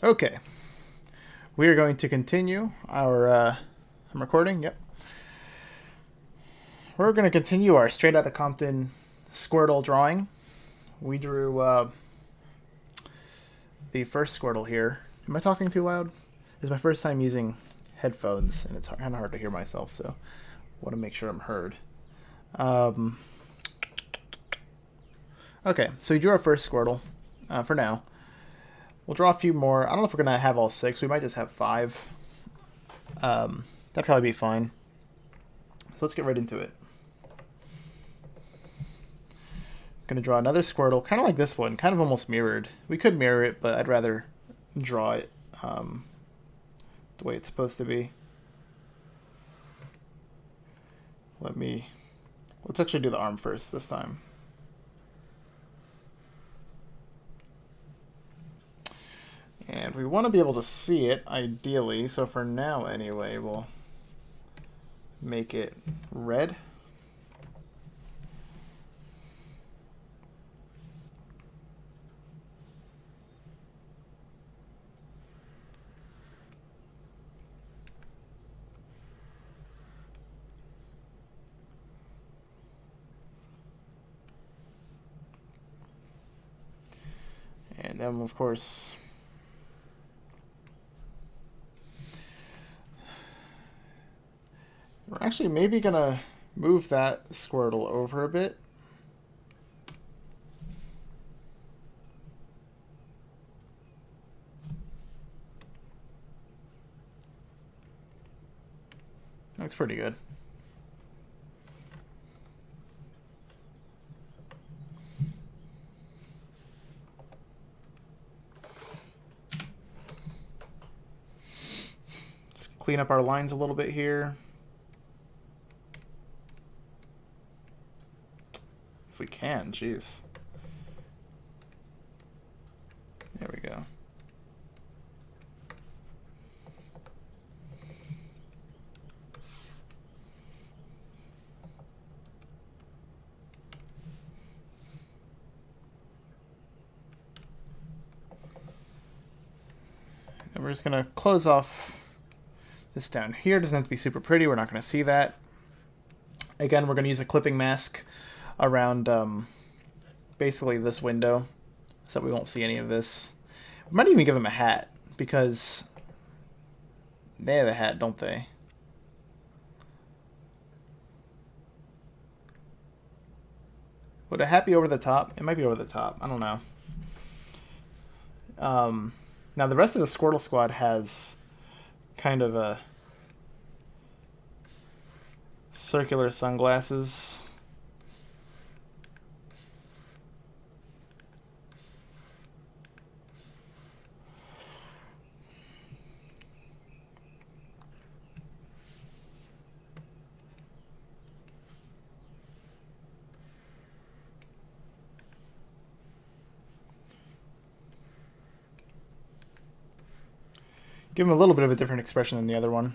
Okay, we are going to continue our. I'm recording. Yep. We're going to continue our straight out of Compton Squirtle drawing. We drew the first Squirtle here. Am I talking too loud? It's my first time using headphones, and it's kind of hard to hear myself, so I want to make sure I'm heard. Um, okay, so we drew our first Squirtle for now. We'll draw a few more. I don't know if we're going to have all 6. We might just have 5. That'd probably be fine. So let's get right into it. Going to draw another Squirtle, kind of like this one, kind of almost mirrored. We could mirror it, but I'd rather draw it the way it's supposed to be. Let's actually do the arm first this time. And we want to be able to see it, ideally, so for now anyway, we'll make it red. And then, of course, we're actually maybe going to move that Squirtle over a bit. Looks pretty good. Just clean up our lines a little bit here. If we can, jeez. There we go. And we're just going to close off this down here. It doesn't have to be super pretty. We're not going to see that. Again, we're going to use a clipping mask around basically this window so that we won't see any of this. We might even give him a hat because they have a hat, don't they? Would a hat be over the top? It might be over the top. I don't know. Now, the rest of the Squirtle Squad has kind of a circular sunglasses. Give him a little bit of a different expression than the other one.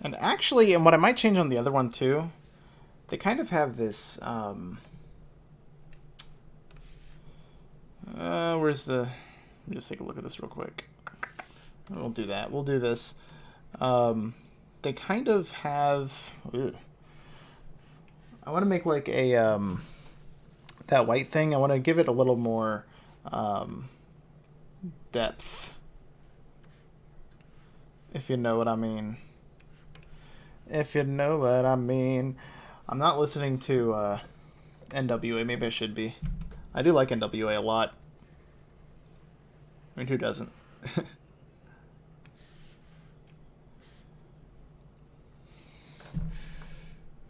And actually, and what I might change on the other one too, they kind of have this, where's the, let me just take a look at this real quick. We'll do that. We'll do this. They kind of have, I want to make like a, that white thing, I want to give it a little more depth, if you know what I mean. If you know what I mean. I'm not listening to NWA. Maybe I should be. I do like NWA a lot. I mean, who doesn't?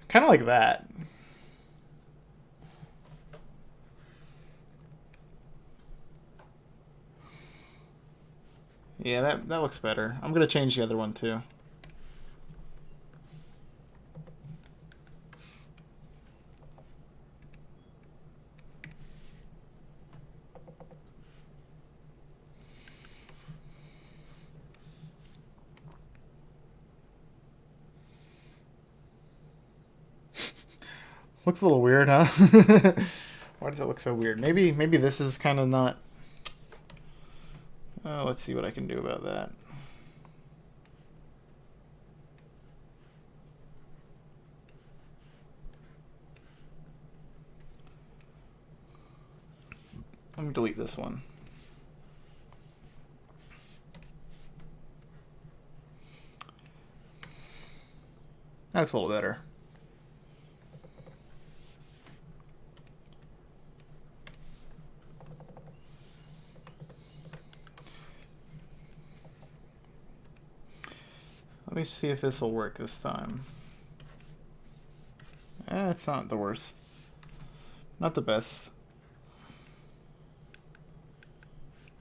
Kind of like that. Yeah, that looks better. I'm going to change the other one too. Looks a little weird, huh? Why does it look so weird? Maybe this is kind of not... let's see what I can do about that. Let me delete this one. That's a little better. Let me see if this will work this time. It's not the worst. Not the best.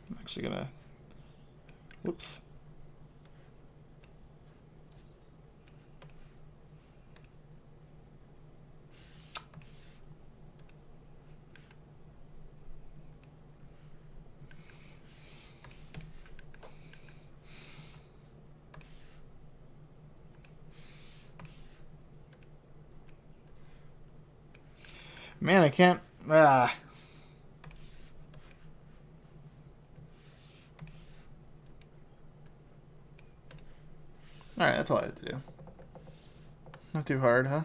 I'm actually gonna... Whoops. Man, I can't... Alright, that's all I had to do. Not too hard, huh?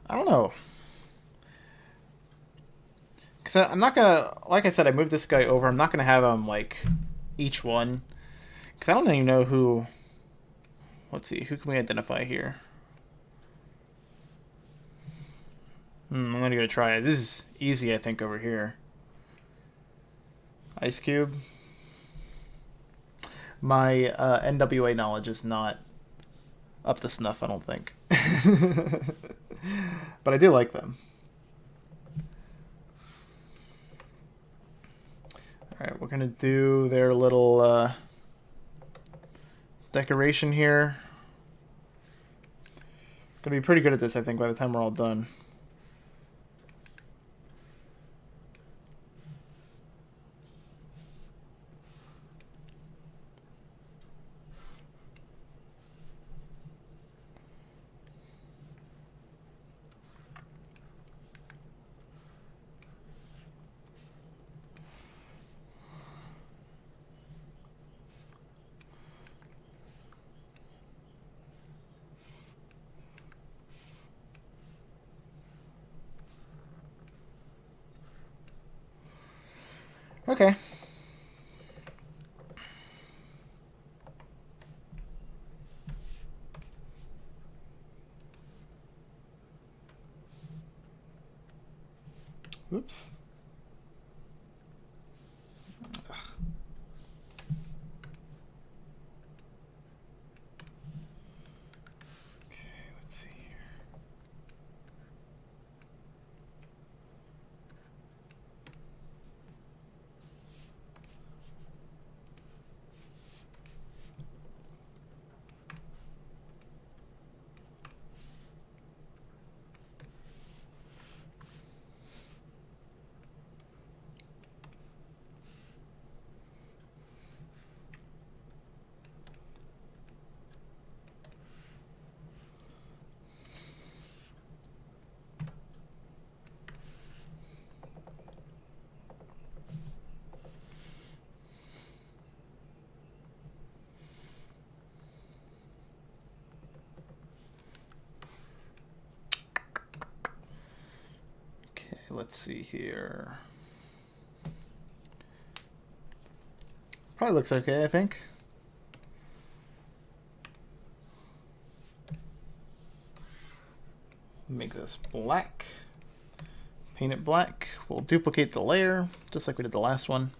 I don't know. Because I'm not gonna... Like I said, I moved this guy over. I'm not gonna have him, like, each one. Because I don't even know who... Let's see, who can we identify here? I'm gonna go try it. This is easy, I think, over here. Ice Cube. My NWA knowledge is not up to snuff, I don't think. But I do like them. Alright, we're gonna do their little decoration here. Gonna be pretty good at this, I think, by the time we're all done. Okay. Oops. Let's see here. Probably looks okay, I think. Make this black. Paint it black. We'll duplicate the layer, just like we did the last one.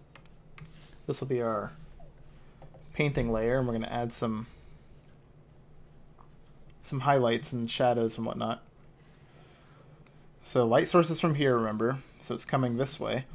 This will be our painting layer, and we're going to add some highlights and shadows and whatnot. So light source is from here, remember. So it's coming this way.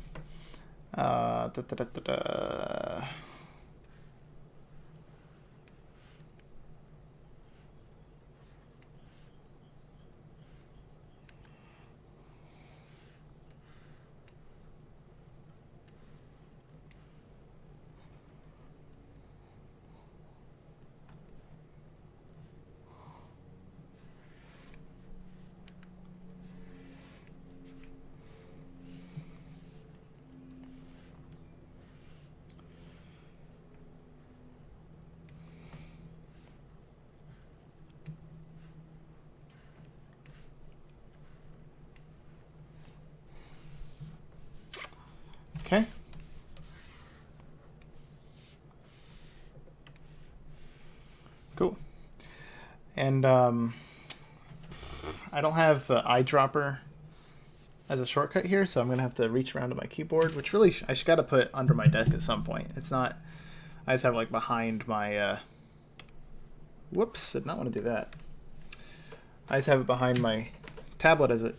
Okay. Cool. And I don't have the eyedropper as a shortcut here, so I'm going to have to reach around to my keyboard, which really I should got to put under my desk at some point. It's not, I just have like behind my, whoops, did not want to do that. I just have it behind my tablet as it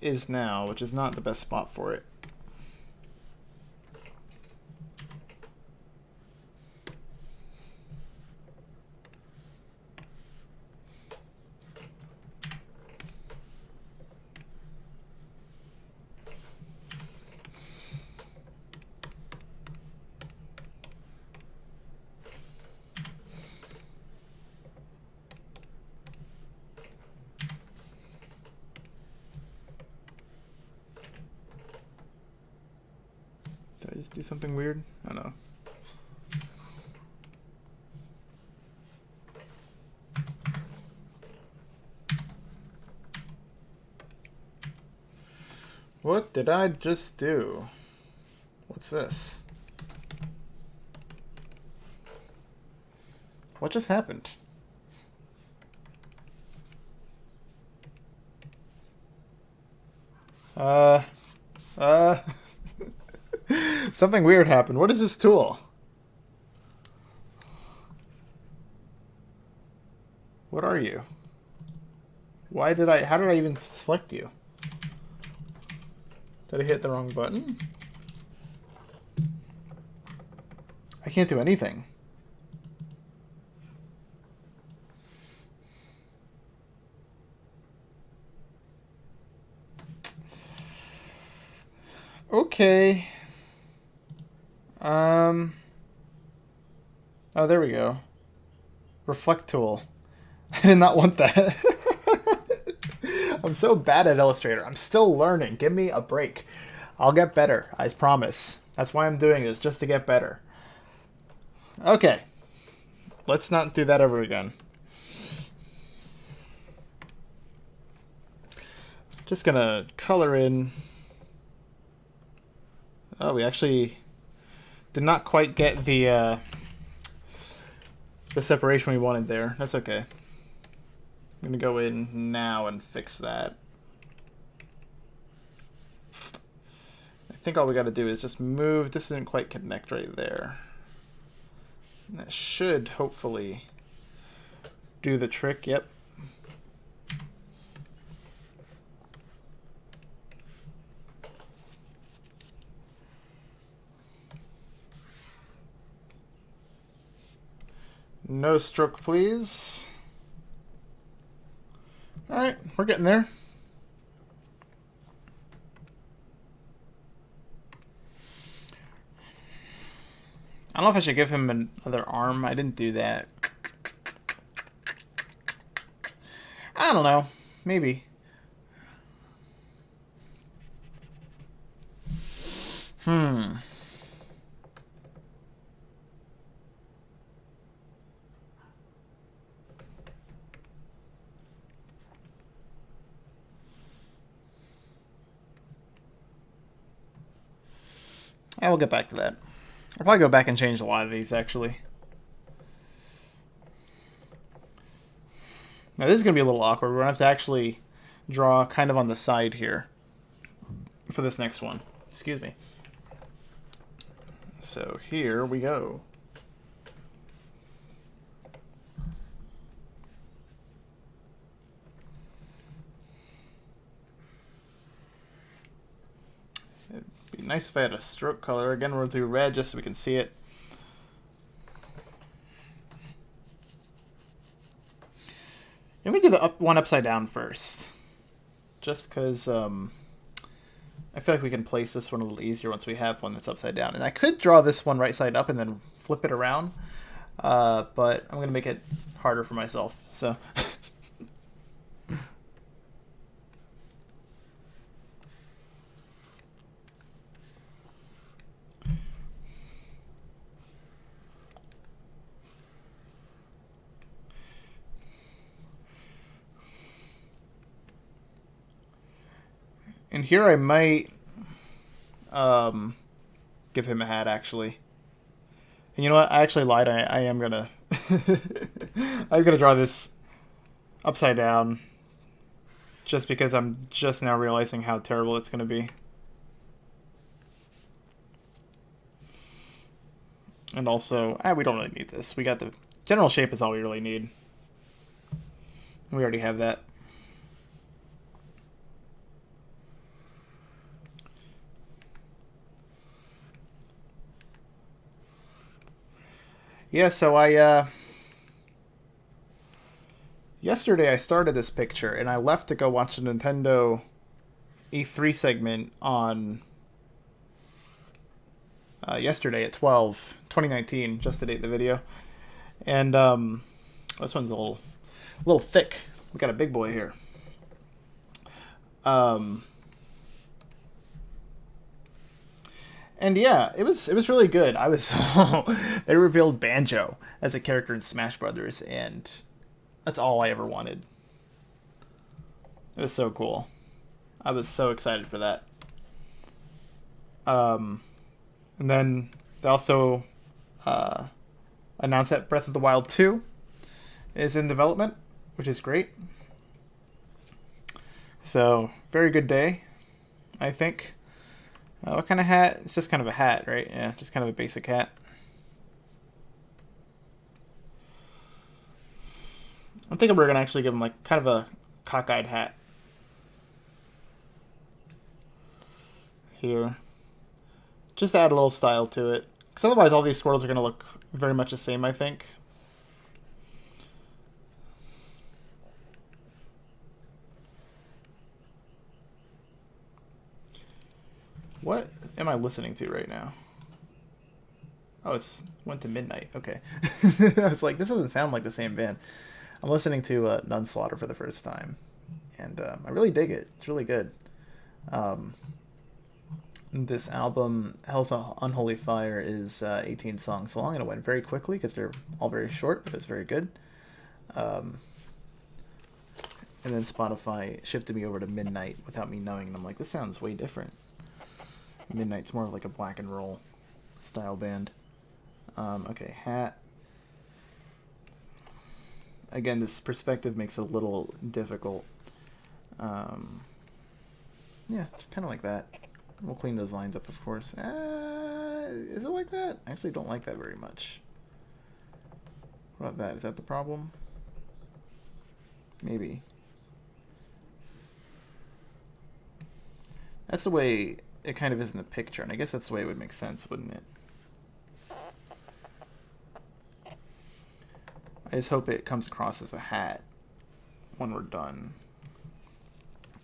is now, which is not the best spot for it. Did I just do something weird? I don't know. What did I just do? What's this? What just happened? Something weird happened. What is this tool? What are you? How did I even select you? Did I hit the wrong button? I can't do anything. Okay. Oh, there we go. Reflect tool. I did not want that. I'm so bad at Illustrator. I'm still learning. Give me a break. I'll get better. I promise. That's why I'm doing this, just to get better. Okay. Let's not do that ever again. Just gonna color in. Oh, we actually did not quite get the separation we wanted there. That's okay. I'm gonna go in now and fix that. I think all we gotta do is just move. This didn't quite connect right there. And that should hopefully do the trick. Yep. No stroke, please. All right, we're getting there. I don't know if I should give him another arm. I didn't do that. I don't know. Maybe. Yeah, we'll get back to that. I'll probably go back and change a lot of these, actually. Now, this is going to be a little awkward. We're going to have to actually draw kind of on the side here for this next one. Excuse me. So here we go. It'd be nice if I had a stroke color. Again, we'll do red just so we can see it. I'm going to do the one upside down first. Just because I feel like we can place this one a little easier once we have one that's upside down. And I could draw this one right side up and then flip it around. But I'm going to make it harder for myself. So... And here I might give him a hat, actually. And you know what? I actually lied. I am gonna... I'm gonna draw this upside down. Just because I'm just now realizing how terrible it's gonna be. And also, we don't really need this. We got the general shape is all we really need. We already have that. Yeah, so yesterday I started this picture, and I left to go watch the Nintendo E3 segment on yesterday at 12, 2019, just to date the video. And this one's a little thick. We got a big boy here. And yeah, it was really good. I was they revealed Banjo as a character in Smash Brothers, and that's all I ever wanted. It was so cool. I was so excited for that. And then they also announced that Breath of the Wild 2 is in development, which is great. So, very good day, I think. What kind of hat? It's just kind of a hat, right? Yeah, just kind of a basic hat. I'm thinking we're going to actually give him like kind of a cockeyed hat. Here. Just to add a little style to it. Because otherwise all these squirrels are going to look very much the same, I think. What am I listening to right now? Oh, it's went to midnight. Okay. I was like, this doesn't sound like the same band. I'm listening to Nunslaughter for the first time. And I really dig it. It's really good. This album, Hell's Unholy Fire, is 18 songs long, and it went very quickly because they're all very short, but it's very good. And then Spotify shifted me over to Midnight without me knowing, and I'm like, this sounds way different. Midnight's more of like a black and roll style band. Okay, hat. Again, this perspective makes it a little difficult. Yeah, kind of like that. We'll clean those lines up, of course. Is it like that? I actually don't like that very much. What about that? Is that the problem? Maybe. That's the way it kind of is in the picture, and I guess that's the way it would make sense, wouldn't it? I just hope it comes across as a hat when we're done.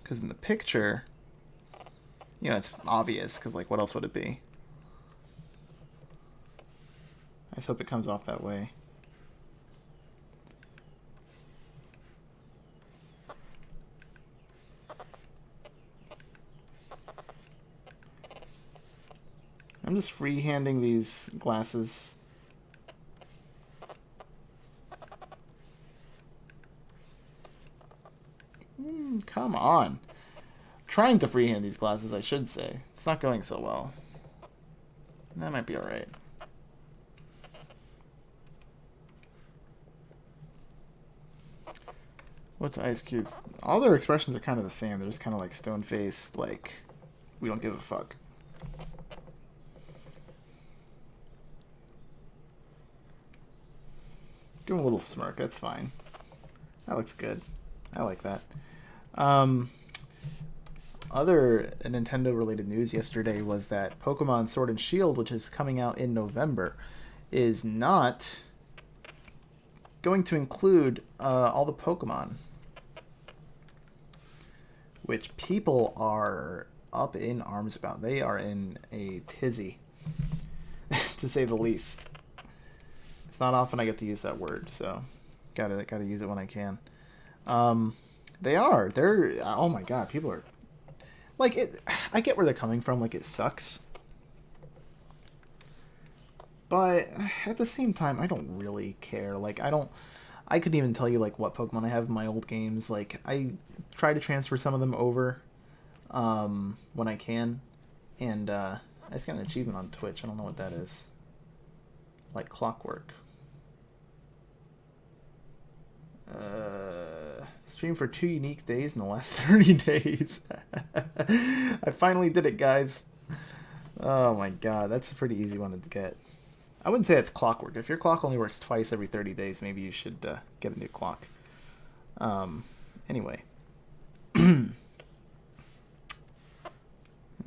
Because in the picture, you know, it's obvious, because, like, what else would it be? I just hope it comes off that way. I'm just freehanding these glasses. Come on. Trying to freehand these glasses, I should say. It's not going so well. That might be alright. What's Ice Cube's? All their expressions are kind of the same. They're just kind of like stone-faced, like, we don't give a fuck. Give him a little smirk, that's fine. That looks good. I like that. Other Nintendo-related news yesterday was that Pokemon Sword and Shield, which is coming out in November, is not going to include all the Pokemon, which people are up in arms about. They are in a tizzy, to say the least. It's not often I get to use that word, so gotta use it when I can. They're oh my god, people are like it. I get where they're coming from. Like, it sucks, but at the same time, I don't really care. Like, I couldn't even tell you like what Pokemon I have in my old games. Like, I try to transfer some of them over when I can, and I just got an achievement on Twitch. I don't know what that is. Like clockwork. Stream for 2 unique days in the last 30 days. I finally did it, guys. Oh my god, that's a pretty easy one to get. I wouldn't say it's clockwork. If your clock only works twice every 30 days, maybe you should get a new clock. Anyway.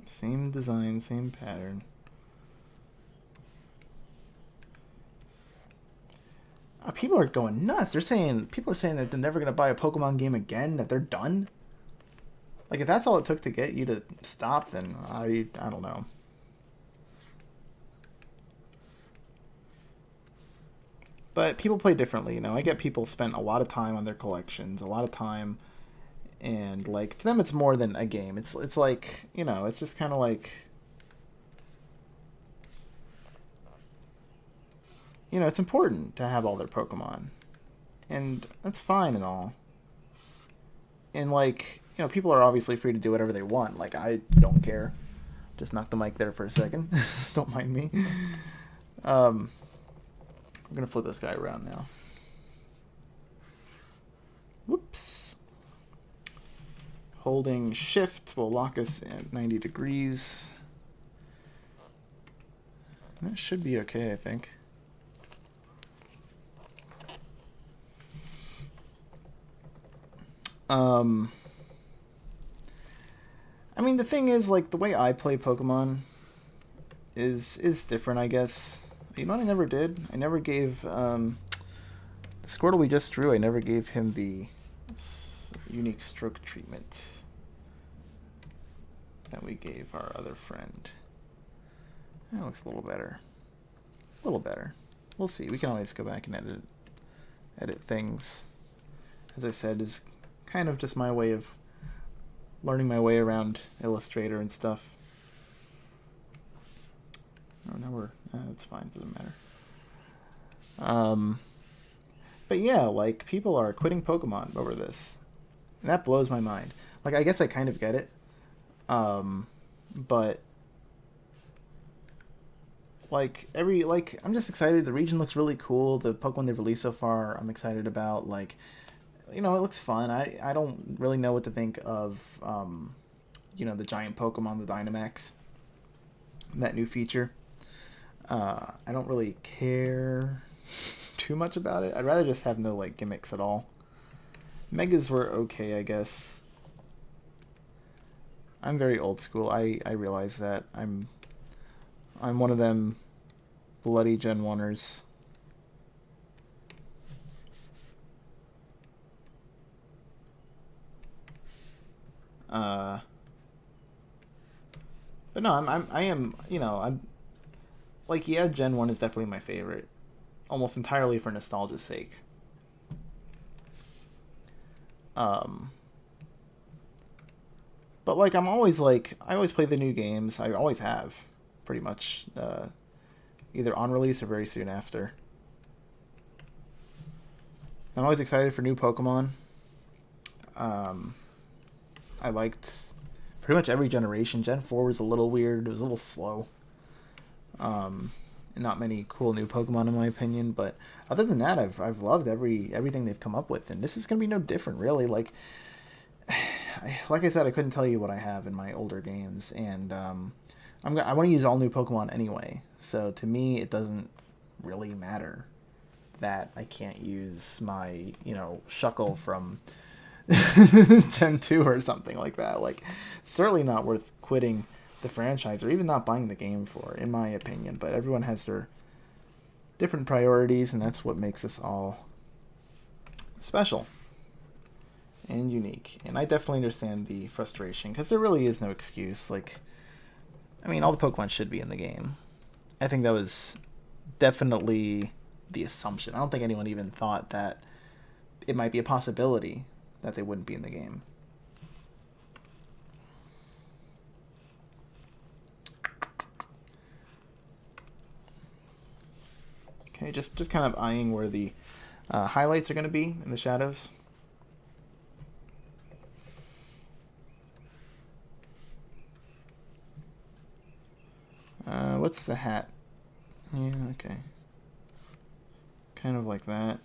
Same design, same pattern. People are going nuts. People are saying that they're never going to buy a Pokemon game again, that they're done. Like, if that's all it took to get you to stop, then I don't know. But people play differently, you know. I get people spent a lot of time on their collections, a lot of time, and like to them it's more than a game. It's like, you know, it's just kind of like, you know, it's important to have all their Pokemon, and that's fine and all. And like, you know, people are obviously free to do whatever they want. Like, I don't care. Just knock the mic there for a second. Don't mind me. I'm gonna flip this guy around now. Whoops. Holding shift will lock us at 90 degrees. That should be okay, I think. I mean, the thing is, like, the way I play Pokemon is different, I guess. You know what I never did? I never gave, the Squirtle we just drew, I never gave him the unique stroke treatment that we gave our other friend. That looks a little better. A little better. We'll see. We can always go back and edit things. As I said, is kind of just my way of learning my way around Illustrator and stuff. Oh, now we're... that's fine. Doesn't matter. But yeah, like, people are quitting Pokemon over this. And that blows my mind. Like, I guess I kind of get it. But... Like, I'm just excited. The region looks really cool. The Pokemon they've released so far, I'm excited about. Like, you know, it looks fun. I don't really know what to think of, you know, the giant Pokemon, the Dynamax. That new feature. I don't really care too much about it. I'd rather just have no, like, gimmicks at all. Megas were okay, I guess. I'm very old school. I realize that. I'm one of them bloody Gen 1ers. But no, I am, you know, I'm, like, yeah, Gen 1 is definitely my favorite. Almost entirely for nostalgia's sake. But, like, I'm always, like, I always play the new games. I always have, pretty much, either on release or very soon after. I'm always excited for new Pokemon. I liked pretty much every generation. Gen 4 was a little weird. It was a little slow. And not many cool new Pokemon in my opinion, but other than that, I've loved everything they've come up with, and this is gonna be no different, really. Like, like I said, I couldn't tell you what I have in my older games, and I want to use all new Pokemon anyway. So to me, it doesn't really matter that I can't use my, you know, Shuckle from Gen 2 or something like that. Like, it's certainly not worth quitting the franchise or even not buying the game for, in my opinion. But everyone has their different priorities, and that's what makes us all special and unique. And I definitely understand the frustration, because there really is no excuse. Like, I mean, all the Pokemon should be in the game. I think that was definitely the assumption. I don't think anyone even thought that it might be a possibility that they wouldn't be in the game. Okay, just kind of eyeing where the highlights are going to be in the shadows. what's the hat? Yeah, okay. Kind of like that.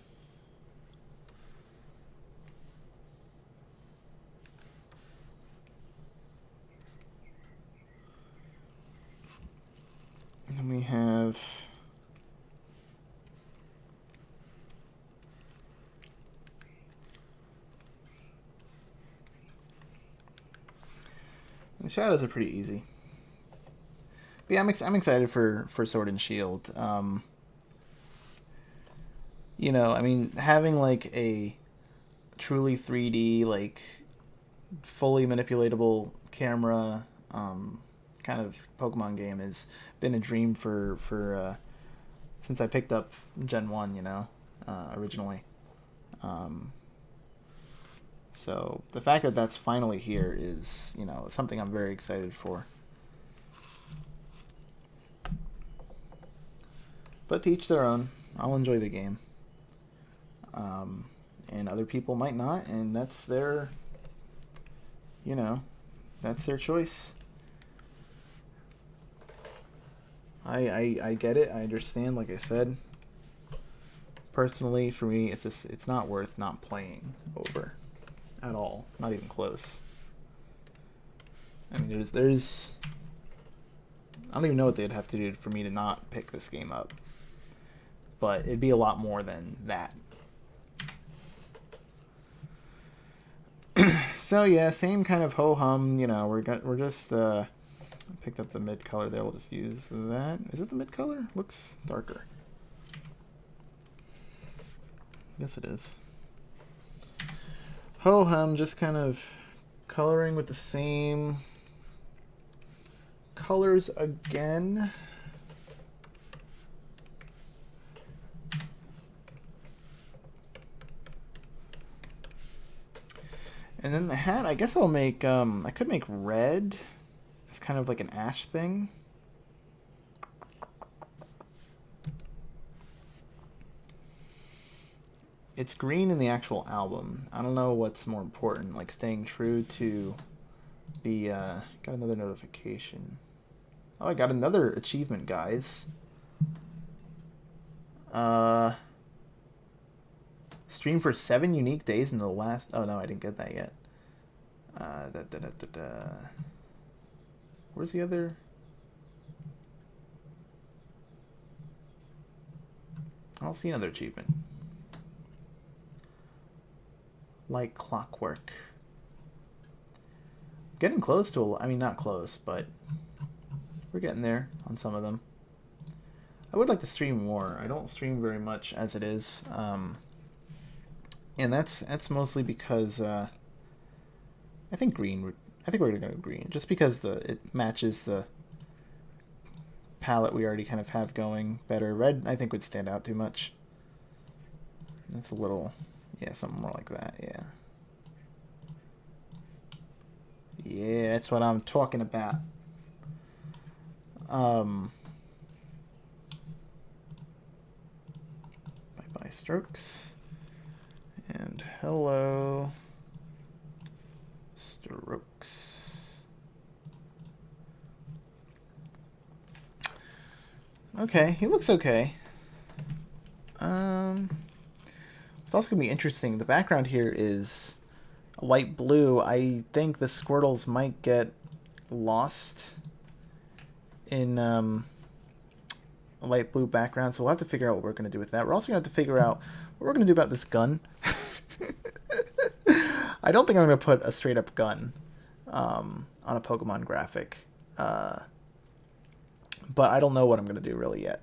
And then we have... The shadows are pretty easy. But yeah, I'm excited for Sword and Shield. You know, I mean, having like a truly 3D, like fully manipulatable camera kind of Pokemon game has been a dream for since I picked up Gen 1, you know, originally. So the fact that that's finally here is, you know, something I'm very excited for. But to each their own. I'll enjoy the game. And other people might not, and that's their, you know, that's their choice. I get it. I understand, like I said. Personally, for me, it's not worth not playing over at all. Not even close. I mean, there's I don't even know what they'd have to do for me to not pick this game up. But it'd be a lot more than that. So yeah, same kind of ho-hum, you know, we're just picked up the mid color there. We'll just use that. Is it the mid color? Looks darker. Yes, it is. Ho-hum, just kind of coloring with the same colors again. And then the hat, I guess I'll make, I could make red. It's kind of like an ash thing. It's green in the actual album. I don't know what's more important, like staying true to the, got another notification. Oh, I got another achievement, guys. Stream for 7 unique days in the last... Oh, no, I didn't get that yet. Where's the other... I don't see another achievement. Like clockwork. Getting close to... I mean, not close, but... We're getting there on some of them. I would like to stream more. I don't stream very much as it is. And that's mostly because I think green. I think we're gonna go green, just because it matches the palette we already kind of have going better. Red, I think, would stand out too much. That's a little, yeah, something more like that. Yeah, yeah, that's what I'm talking about. Bye bye strokes. And hello, strokes. Okay, he looks okay. It's also gonna be interesting. The background here is light blue. I think the Squirtles might get lost in a light blue background, so we'll have to figure out what we're gonna do with that. We're also gonna have to figure out what we're gonna do about this gun. I don't think I'm going to put a straight up gun on a Pokemon graphic. But I don't know what I'm going to do really yet.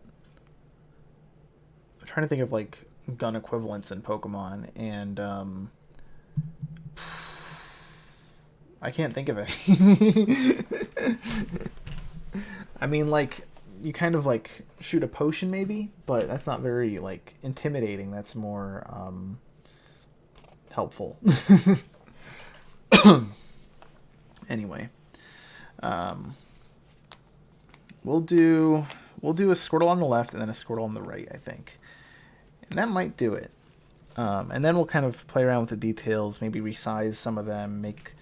I'm trying to think of like gun equivalents in Pokemon, and I can't think of any. I mean, like, you kind of like shoot a potion maybe, but that's not very like intimidating. That's more helpful. Anyway, we'll do a Squirtle on the left and then a Squirtle on the right, I think, and that might do it. And then we'll kind of play around with the details, maybe resize some of them, make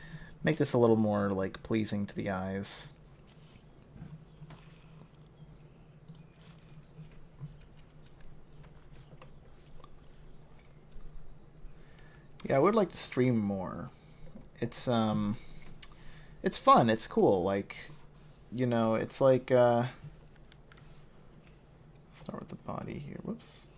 this a little more like pleasing to the eyes. Yeah, I would like to stream more. It's fun. It's cool. Like, you know, it's like start with the body here. Whoops.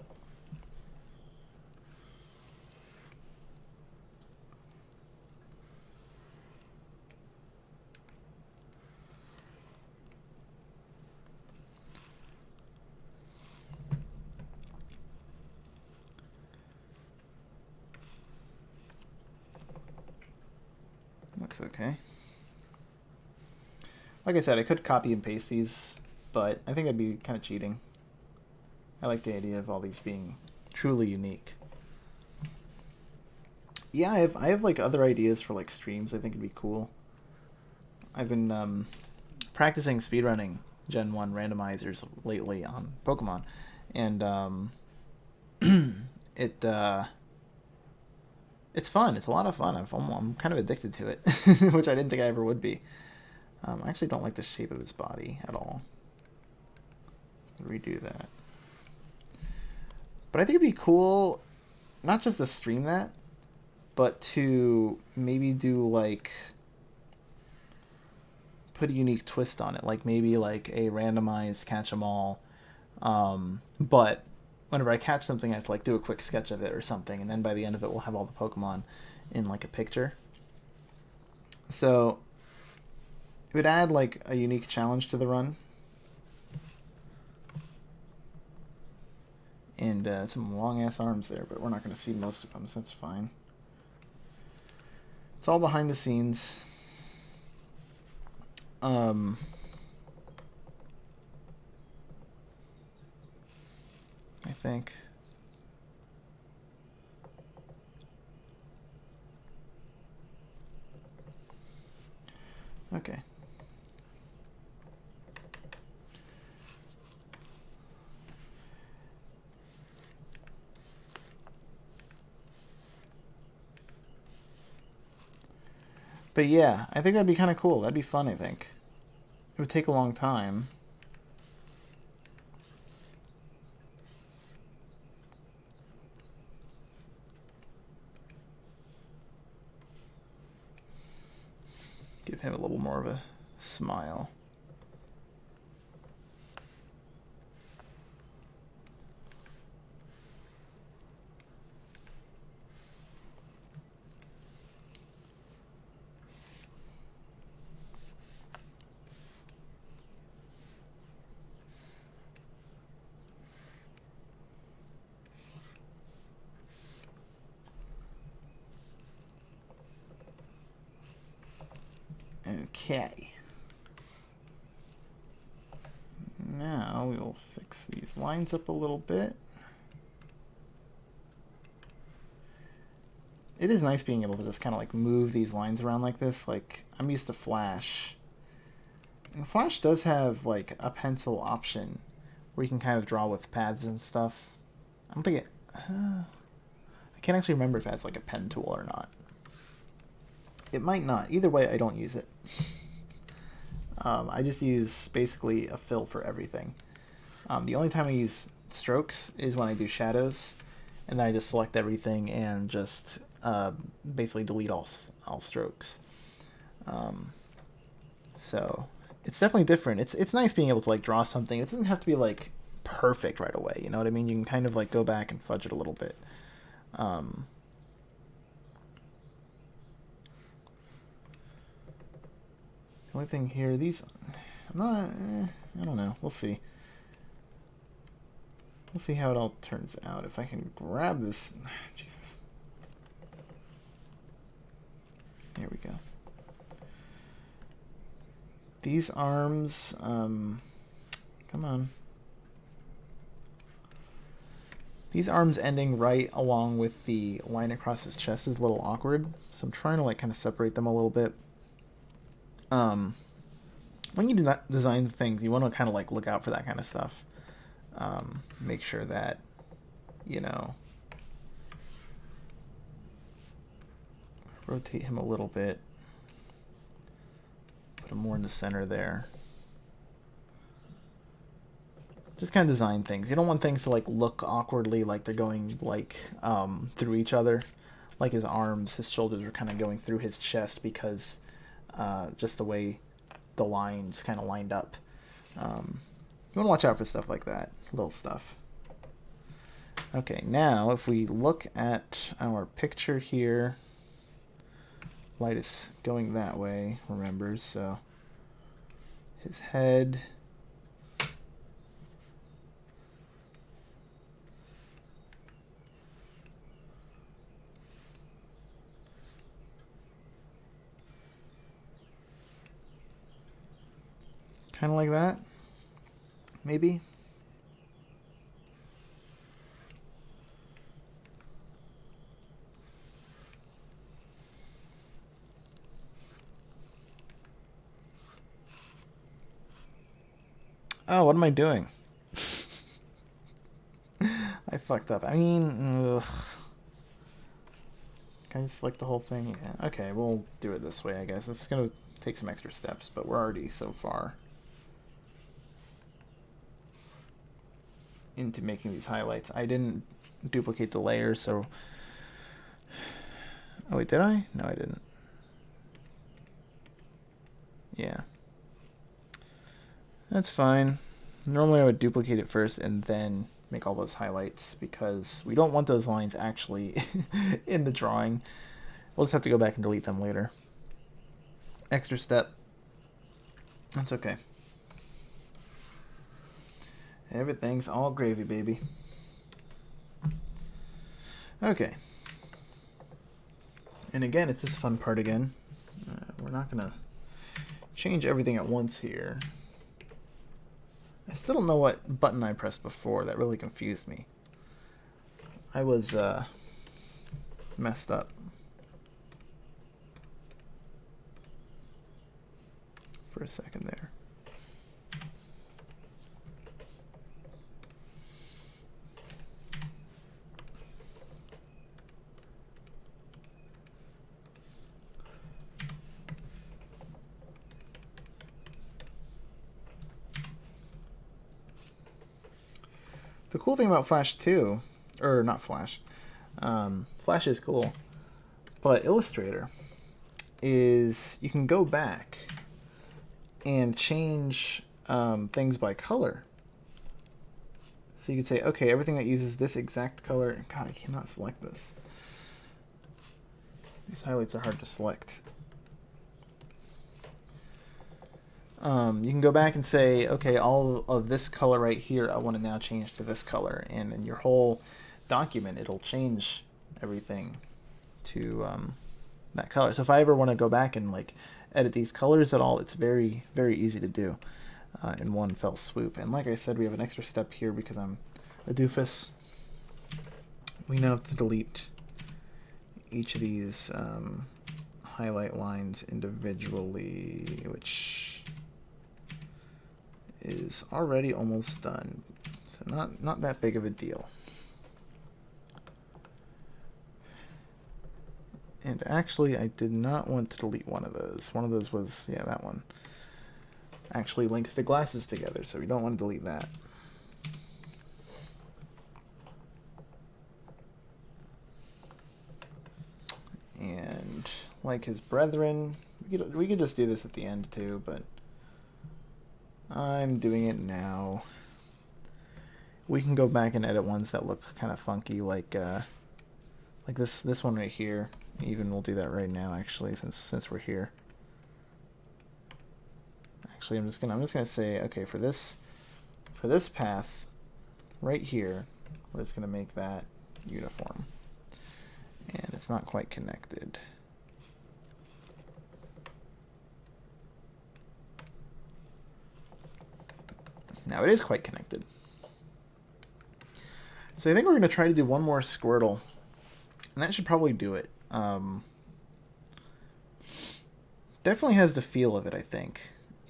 Looks okay. Like I said, I could copy and paste these, but I think that'd be kind of cheating. I like the idea of all these being truly unique. Yeah, I have like other ideas for like streams. I think it'd be cool. I've been practicing speedrunning Gen 1 randomizers lately on Pokemon, and it it's fun. It's a lot of fun. I'm kind of addicted to it, which I didn't think I ever would be. I actually don't like the shape of his body at all. Redo that. But I think it'd be cool, not just to stream that, but to maybe do like put a unique twist on it, like maybe like a randomized catch 'em all. But whenever I catch something, I have to like do a quick sketch of it or something, and then by the end of it, we'll have all the Pokemon in like a picture. So it would add like a unique challenge to the run. And some long ass arms there, but we're not going to see most of them, so that's fine. It's all behind the scenes. I think. Okay. But yeah, I think that'd be kind of cool. That'd be fun, I think. It would take a long time. Give him a little more of a smile. Okay. Now we will fix these lines up a little bit. It is nice being able to just kind of like move these lines around like this. Like, I'm used to Flash. And Flash does have like a pencil option where you can kind of draw with paths and stuff. I don't think it... I can't actually remember if it has like a pen tool or not. It might not. Either way, I don't use it. I just use basically a fill for everything. The only time I use strokes is when I do shadows, and then I just select everything and just basically delete all strokes. So it's definitely different. It's nice being able to like draw something. It doesn't have to be like perfect right away. You know what I mean? You can kind of like go back and fudge it a little bit. The only thing here, these, I'm not, I don't know. We'll see. We'll see how it all turns out. If I can grab this, Jesus. There we go. These arms, come on. These arms ending right along with the line across his chest is a little awkward. So I'm trying to like kind of separate them a little bit. When you do not design things, you want to kind of like look out for that kind of stuff. Make sure that, you know, rotate him a little bit. Put him more in the center there. Just kind of design things. You don't want things to like look awkwardly like they're going like through each other. like his arms, his shoulders were kind of going through his chest because just the way the lines kind of lined up. You want to watch out for stuff like that, little stuff. Okay, now if we look at our picture here, light is going that way, remember, so his head. Kind of like that, maybe. Oh, what am I doing? I fucked up. I mean, ugh. Can I just select the whole thing? Yeah. Okay, we'll do it this way, I guess. It's going to take some extra steps, but we're already so far into making these highlights. I didn't duplicate the layers, so... Oh, wait, did I? No, I didn't. Yeah. That's fine. Normally I would duplicate it first and then make all those highlights because we don't want those lines actually in the drawing. We'll just have to go back and delete them later. Extra step. That's okay. Everything's all gravy, baby. Okay. And again, it's this fun part again. We're not going to change everything at once here. I still don't know what button I pressed before. That really confused me. I was messed up for a second there. The cool thing about Flash 2, or not Flash, Flash is cool, but Illustrator is you can go back and change things by color. So you could say, okay, everything that uses this exact color, God, I cannot select this. These highlights are hard to select. You can go back and say, okay, all of this color right here, I want to now change to this color. And in your whole document, it'll change everything to that color. So if I ever want to go back and like edit these colors at all, it's very, very easy to do in one fell swoop. And like I said, we have an extra step here because I'm a doofus. We now have to delete each of these highlight lines individually, which is already almost done, so not that big of a deal. And actually, I did not want to delete one of those. One of those was, yeah, that one. Actually links the glasses together, so we don't want to delete that. And like his brethren, we could just do this at the end too, but I'm doing it now. We can go back and edit ones that look kind of funky, like this one right here. Even we'll do that right now, actually, since we're here. Actually, I'm just gonna say, okay, for this path right here, we're just gonna make that uniform, and it's not quite connected. Now it is quite connected. So I think we're going to try to do one more Squirtle, and that should probably do it. Definitely has the feel of it, I think.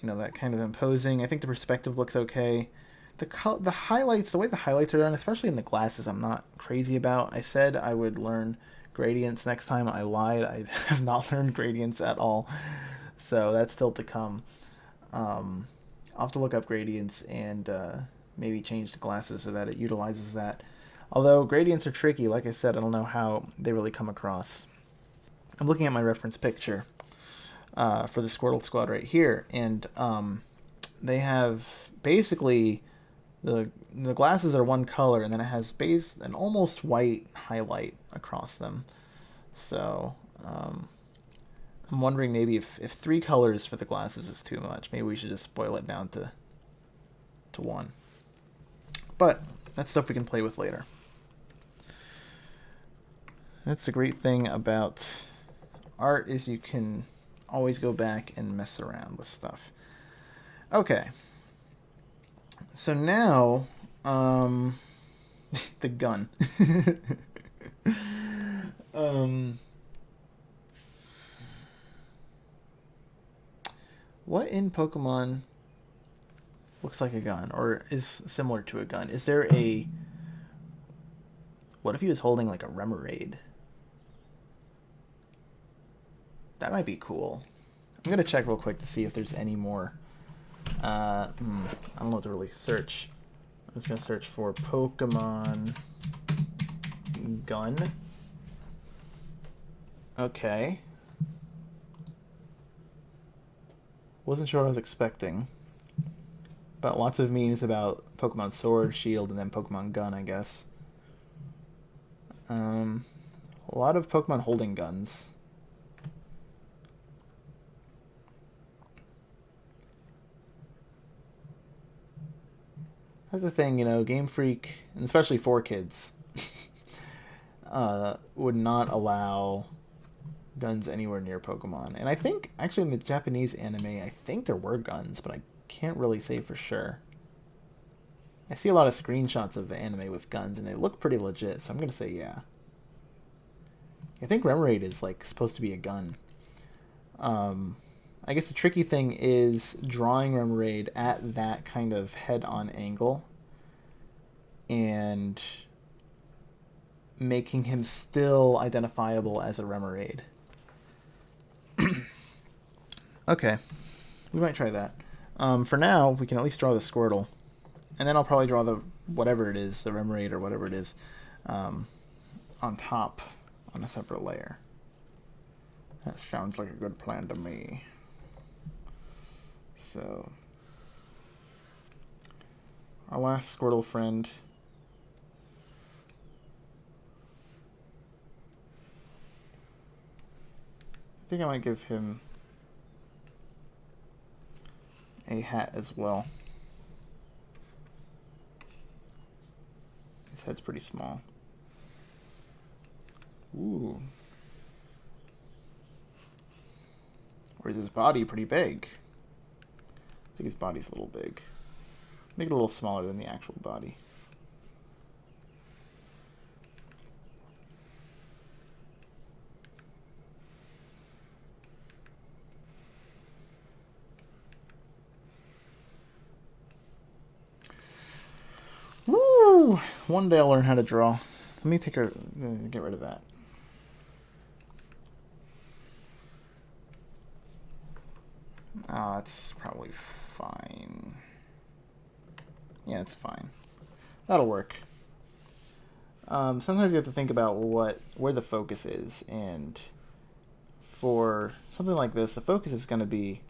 You know, that kind of imposing. I think the perspective looks okay. The highlights, the way the highlights are done, especially in the glasses, I'm not crazy about. I said I would learn gradients next time. I lied. I have not learned gradients at all. So that's still to come. I'll have to look up gradients and maybe change the glasses so that it utilizes that. Although gradients are tricky, like I said, I don't know how they really come across. I'm looking at my reference picture for the Squirtle Squad right here, and they have basically the glasses are one color, and then it has an almost white highlight across them. So I'm wondering maybe if 3 colors for the glasses is too much, maybe we should just boil it down to 1. But that's stuff we can play with later. That's the great thing about art, is you can always go back and mess around with stuff. Okay. So now, the gun. What in Pokemon looks like a gun, or is similar to a gun? Is there a... What if he was holding like a Remoraid? That might be cool. I'm gonna check real quick to see if there's any more. I don't know what to really search. I'm just gonna search for Pokemon gun. Okay. Wasn't sure what I was expecting. But lots of memes about Pokemon Sword, Shield, and then Pokemon Gun, I guess. A lot of Pokemon holding guns. That's the thing, you know, Game Freak, and especially 4Kids, would not allow guns anywhere near Pokemon. And I think, actually in the Japanese anime, I think there were guns, but I can't really say for sure. I see a lot of screenshots of the anime with guns, and they look pretty legit, so I'm going to say yeah. I think Remoraid is, like, supposed to be a gun. I guess the tricky thing is drawing Remoraid at that kind of head-on angle and making him still identifiable as a Remoraid. Okay, we might try that. For now, we can at least draw the Squirtle. And then I'll probably draw the whatever it is, the Remoraid or whatever it is, on top on a separate layer. That sounds like a good plan to me. So, our last Squirtle friend. I think I might give him a hat as well. His head's pretty small. Ooh. Or is his body pretty big? I think his body's a little big. Make it a little smaller than the actual body. Woo! One day I'll learn how to draw. Let me get rid of that. It's probably fine. Yeah, it's fine. That'll work. Sometimes you have to think about where the focus is, and for something like this, the focus is going to be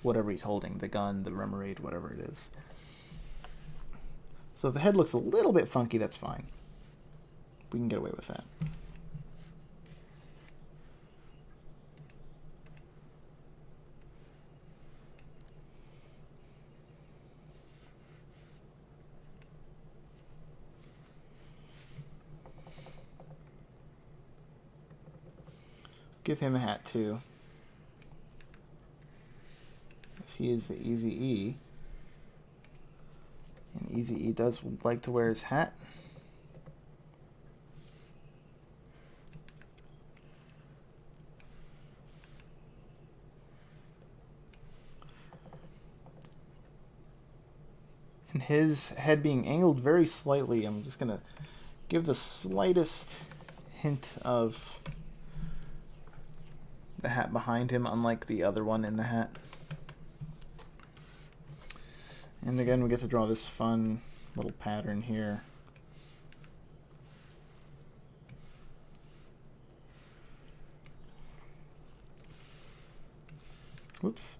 whatever he's holding, the gun, the Remoraid, whatever it is. So if the head looks a little bit funky, that's fine. We can get away with that. Give him a hat too. As he is the Easy E. And Easy E does like to wear his hat. And his head being angled very slightly, I'm just going to give the slightest hint of the hat behind him, unlike the other one in the hat. And again, we get to draw this fun little pattern here. Whoops.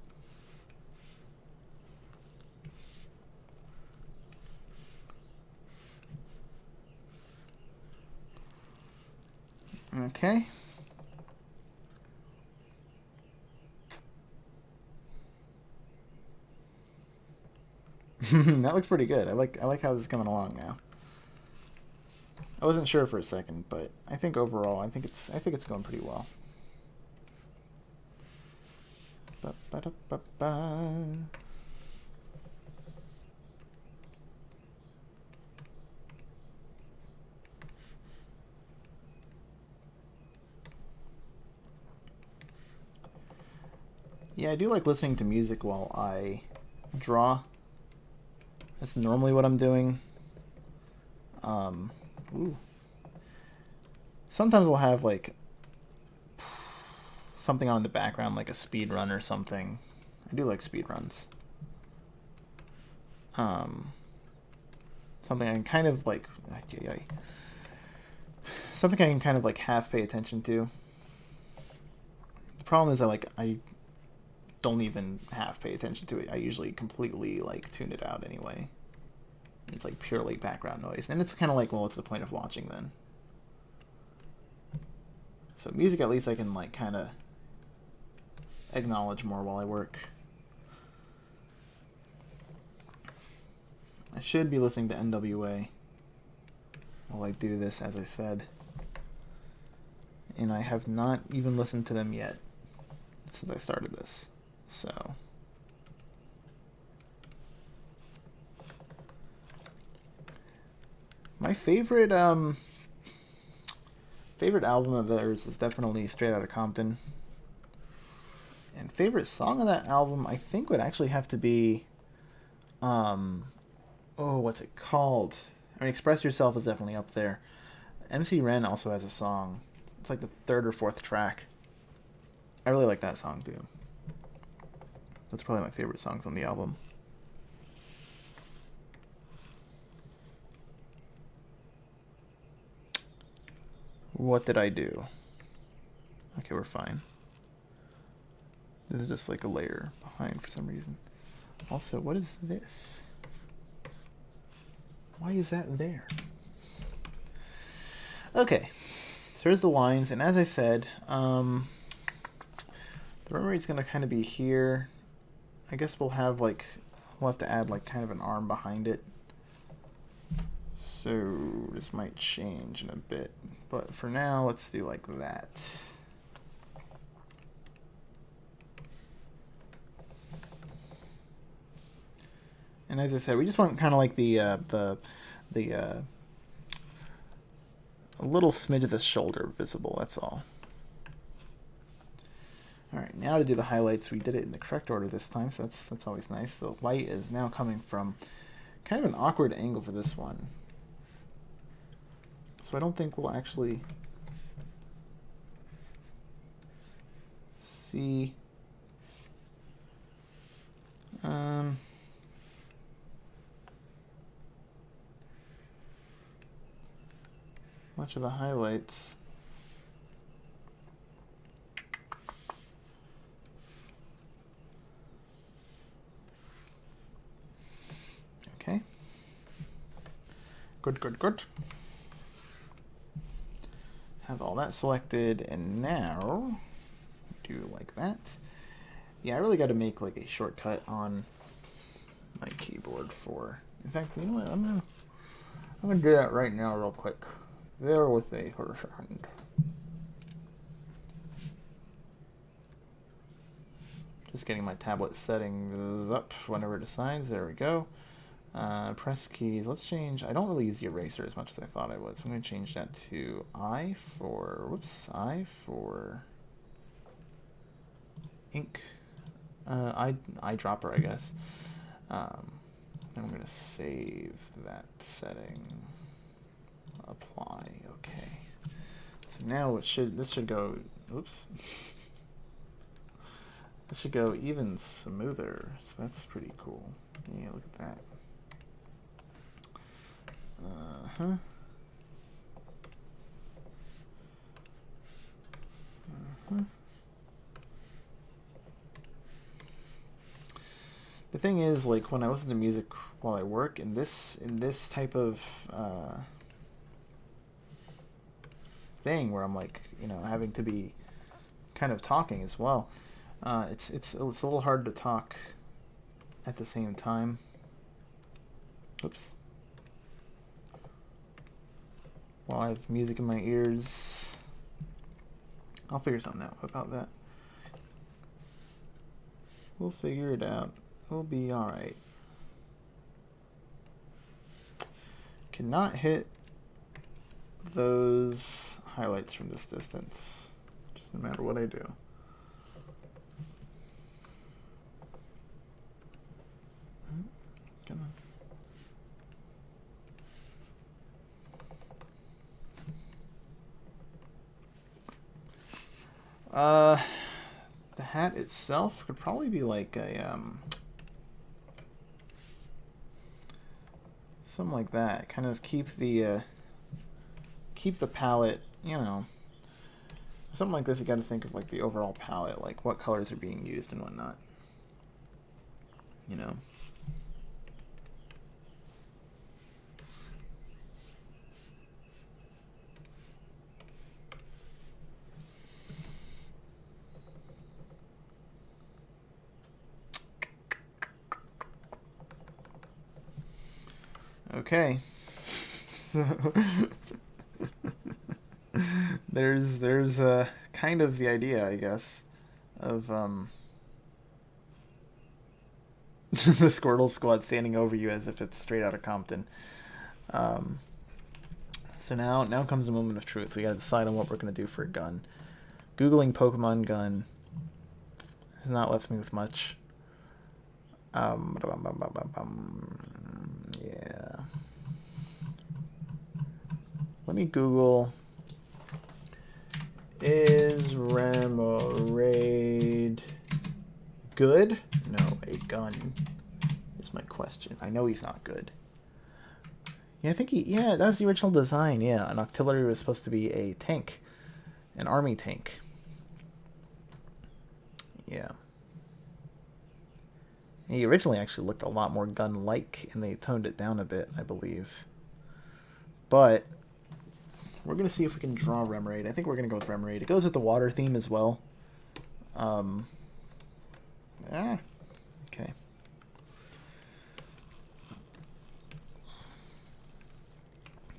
Okay. That looks pretty good. I like how this is coming along now. I wasn't sure for a second, but I think overall, I think it's going pretty well. Ba-ba-da-ba-ba. Yeah, I do like listening to music while I draw. That's normally what I'm doing. Ooh. Sometimes I'll have like something on in the background, like a speed run or something. I do like speed runs. Something I can kind of like, something I can kind of like half pay attention to. The problem is I don't even half pay attention to it. I usually completely like tune it out anyway. It's like purely background noise, and it's kind of like, well, what's the point of watching then? So music, at least I can like kind of acknowledge more while I work. I should be listening to NWA while I do this, as I said, and I have not even listened to them yet since I started this. So my favorite album of theirs is definitely Straight Outta Compton. And favorite song of that album, I think, would actually have to be what's it called? I mean, Express Yourself is definitely up there. MC Ren also has a song. It's like the third or fourth track. I really like that song too. That's probably my favorite songs on the album. What did I do? Okay, we're fine. This is just like a layer behind for some reason. Also, what is this? Why is that there? Okay, so here's the lines, and as I said, the run rate's gonna kind of be here. I guess we'll have to add like kind of an arm behind it. So this might change in a bit, but for now, let's do like that. And as I said, we just want kind of like a little smidge of the shoulder visible. That's all. All right, now to do the highlights. We did it in the correct order this time, so that's always nice. The light is now coming from kind of an awkward angle for this one. So I don't think we'll actually see much of the highlights. Okay. Good. Have all that selected, and now do like that. Yeah, I really got to make like a shortcut on my keyboard for. In fact, you know what? I'm gonna do that right now, real quick. Bear with me for a second. Just getting my tablet settings up whenever it decides. There we go. Press keys. Let's change. I don't really use the eraser as much as I thought I would, so I'm going to change that to I for ink. Eyedropper, I guess. Then I'm going to save that setting. Apply. Okay. So now this should go. Oops. This should go even smoother. So that's pretty cool. Yeah, look at that. The thing is, like, when I listen to music while I work, in this type of thing where I'm like, you know, having to be kind of talking as well, it's a little hard to talk at the same time. Oops. While I have music in my ears, I'll figure something out about that. We'll figure it out. We'll be alright. Cannot hit those highlights from this distance, just no matter what I do. Come on. The hat itself could probably be like a something like that. Kind of keep the palette, you know. Something like this, you got to think of like the overall palette, like what colors are being used and whatnot. You know. Okay. So there's kind of the idea, I guess, of the Squirtle Squad standing over you as if it's straight out of Compton. So now comes the moment of truth. We gotta decide on what we're gonna do for a gun. Googling Pokemon gun has not left me with much. Yeah. Let me Google, is Remoraid good? No, a gun is my question. I know he's not good. Yeah, I think that was the original design. Yeah, an Octillery was supposed to be a tank, an army tank. Yeah. He originally actually looked a lot more gun-like, and they toned it down a bit, I believe. But we're going to see if we can draw Remoraid. I think we're going to go with Remoraid. It goes with the water theme as well. Okay.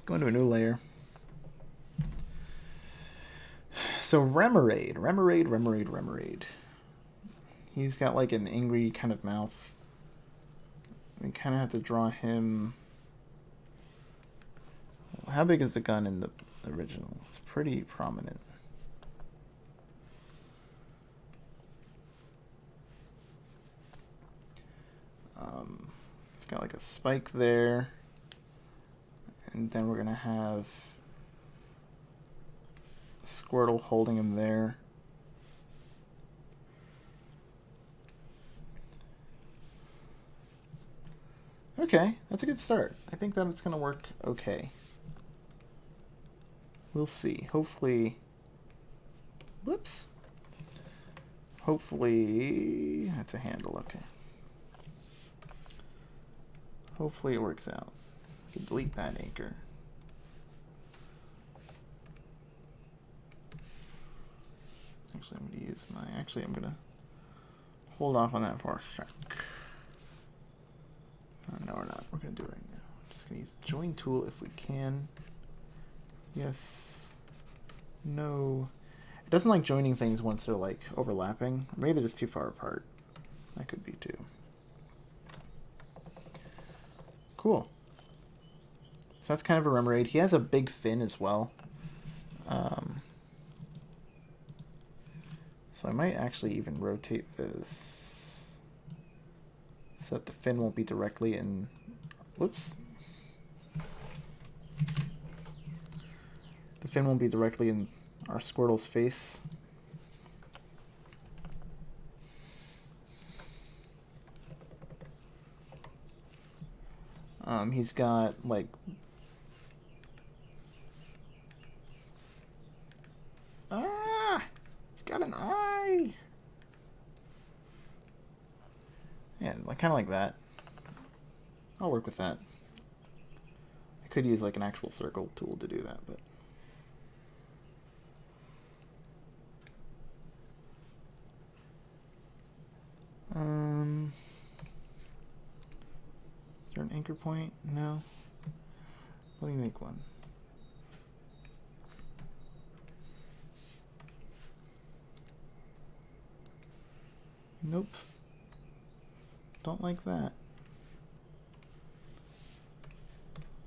Go into a new layer. So Remoraid. He's got like an angry kind of mouth. We kind of have to draw him. How big is the gun in the original? It's pretty prominent. It's got like a spike there. And then we're going to have Squirtle holding him there. Okay, that's a good start. I think that it's going to work okay. We'll see. Hopefully... Whoops. Hopefully... That's a handle, okay. Hopefully it works out. I can delete that anchor. Actually, I'm going to use my... Actually, I'm going to hold off on that for a sec. No, we're not. We're going to do it right now. I'm just going to use the join tool if we can. Yes. No. It doesn't like joining things once they're like overlapping. Maybe they're just too far apart. That could be too. Cool. So that's kind of a Remoraid. He has a big fin as well. So I might actually even rotate this so that the fin won't be directly in... Whoops. The fin won't be directly in our Squirtle's face. He's got like... He's got an eye! Yeah, like kind of like that. I'll work with that. I could use like an actual circle tool to do that, but is there an anchor point? No. Let me make one. Nope. Don't like that.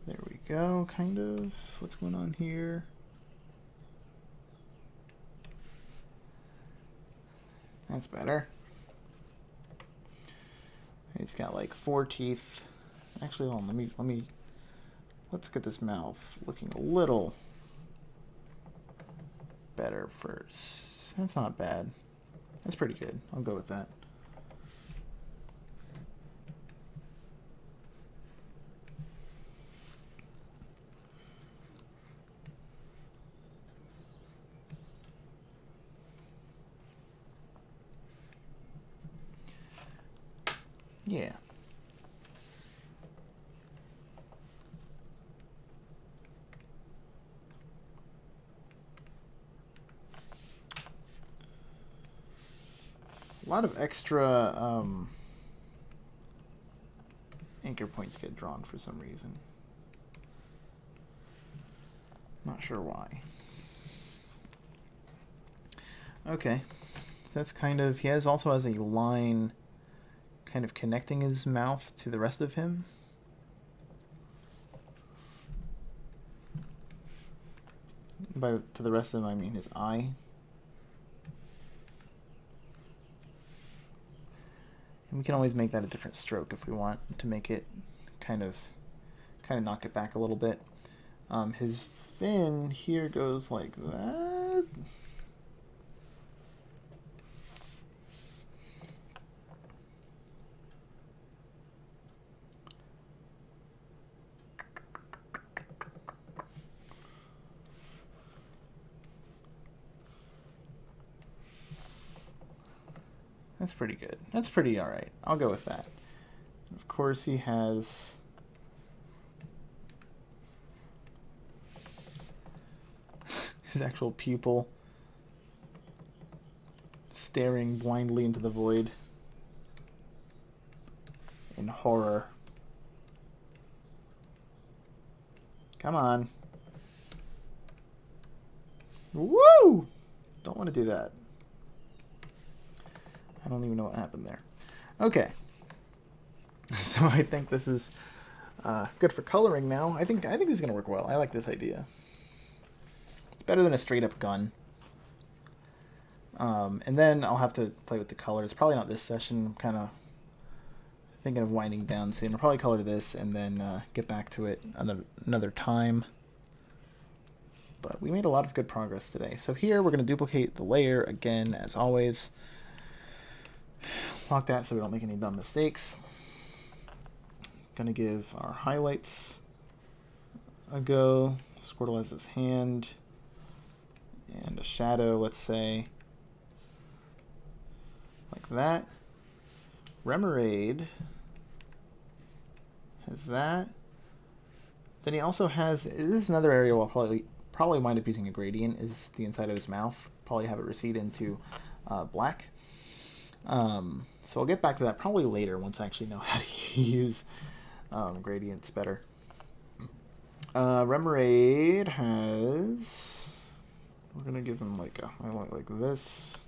There we go, kind of. What's going on here? That's better. He's got like 4 teeth. Actually, hold on, let's get this mouth looking a little better first. That's not bad. That's pretty good. I'll go with that. Yeah. A lot of extra anchor points get drawn for some reason. Not sure why. Okay. So that's kind of, he also has a line kind of connecting his mouth to the rest of him. To the rest of him, I mean his eye. And we can always make that a different stroke if we want to make it kind of knock it back a little bit. His fin here goes like that. That's pretty good. That's pretty alright. I'll go with that. Of course, he has his actual pupil staring blindly into the void in horror. Come on. Woo! Don't want to do that. I don't even know what happened there. Okay. So I think this is good for coloring now. I think this is going to work well. I like this idea. It's better than a straight up gun. And then I'll have to play with the colors. Probably not this session. I'm kind of thinking of winding down soon. I'll probably color this and then get back to it another time. But we made a lot of good progress today. So here we're going to duplicate the layer again, as always. Lock that so we don't make any dumb mistakes. Gonna give our highlights a go. Squirtle has his hand and a shadow, let's say, like that. Remoraid has that. Then he also has, this is another area where I'll probably wind up using a gradient, is the inside of his mouth. Probably have it recede into black. So I'll get back to that probably later once I actually know how to use gradients better. Remoraid has, we're going to give him like a highlight like this.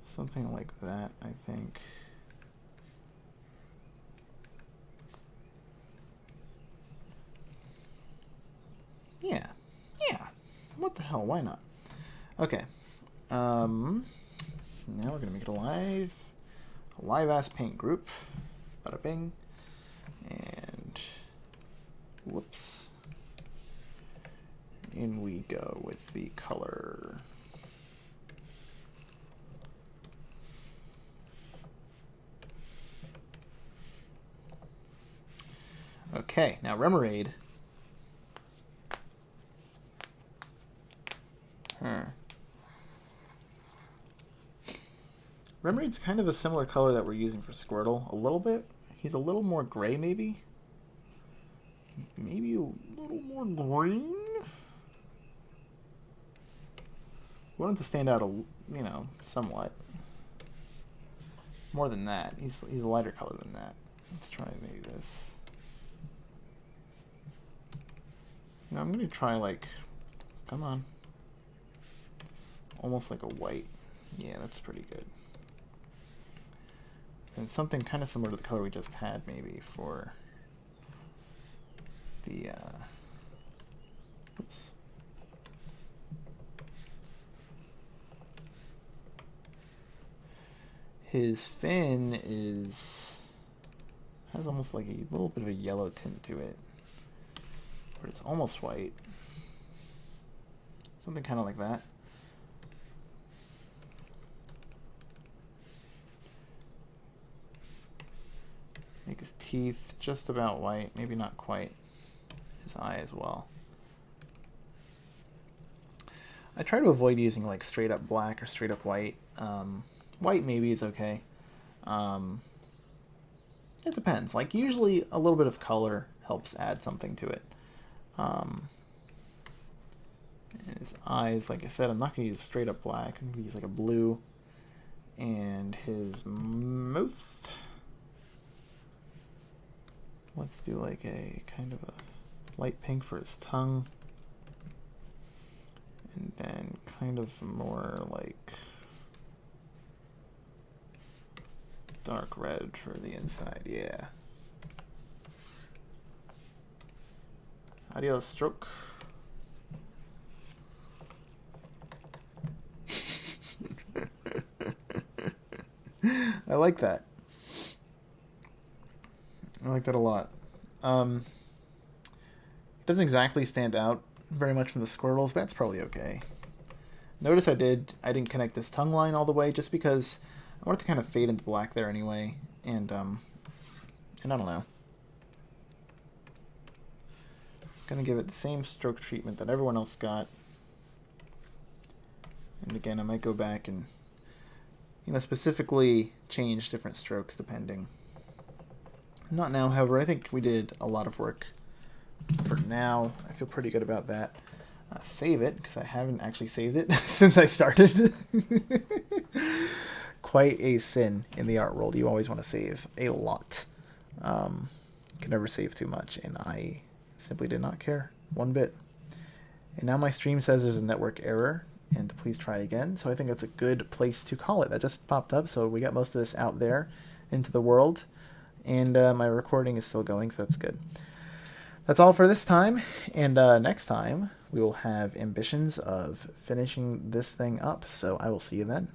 Something like that, I think. Yeah. What the hell, why not? Okay. Now we're gonna make it a live ass paint group. Bada bing. And whoops. In we go with the color. Okay, now Remoraid. Remoraid's kind of a similar color that we're using for Squirtle. A little bit. He's a little more gray, maybe? Maybe a little more green? We want him to stand out, you know, somewhat. More than that. He's a lighter color than that. Let's try maybe this. You know, I'm going to try, like, come on. Almost like a white. Yeah, that's pretty good. And something kind of similar to the color we just had, maybe, for the, oops. His fin has almost like a little bit of a yellow tint to it, but it's almost white. Something kind of like that. Make his teeth just about white, maybe not quite. His eye as well. I try to avoid using like straight up black or straight up white. White maybe is okay. It depends. Like usually a little bit of color helps add something to it. His eyes, like I said, I'm not going to use straight up black. I'm going to use like a blue. And his mouth. Let's do like a kind of a light pink for his tongue. And then kind of more like dark red for the inside, yeah. Adios, stroke. I like that. I like that a lot. It doesn't exactly stand out very much from the Squirtles, but that's probably okay. Notice I didn't connect this tongue line all the way just because I want it to kind of fade into black there anyway, and I don't know. Gonna give it the same stroke treatment that everyone else got. And again, I might go back and, you know, specifically change different strokes depending. Not now, however. I think we did a lot of work for now. I feel pretty good about that. Save it, because I haven't actually saved it since I started. Quite a sin in the art world. You always want to save a lot. Can never save too much, and I simply did not care one bit. And now my stream says there's a network error, and please try again. So I think that's a good place to call it. That just popped up, so we got most of this out there into the world. And my recording is still going, so that's good. That's all for this time, and next time we will have ambitions of finishing this thing up, so I will see you then.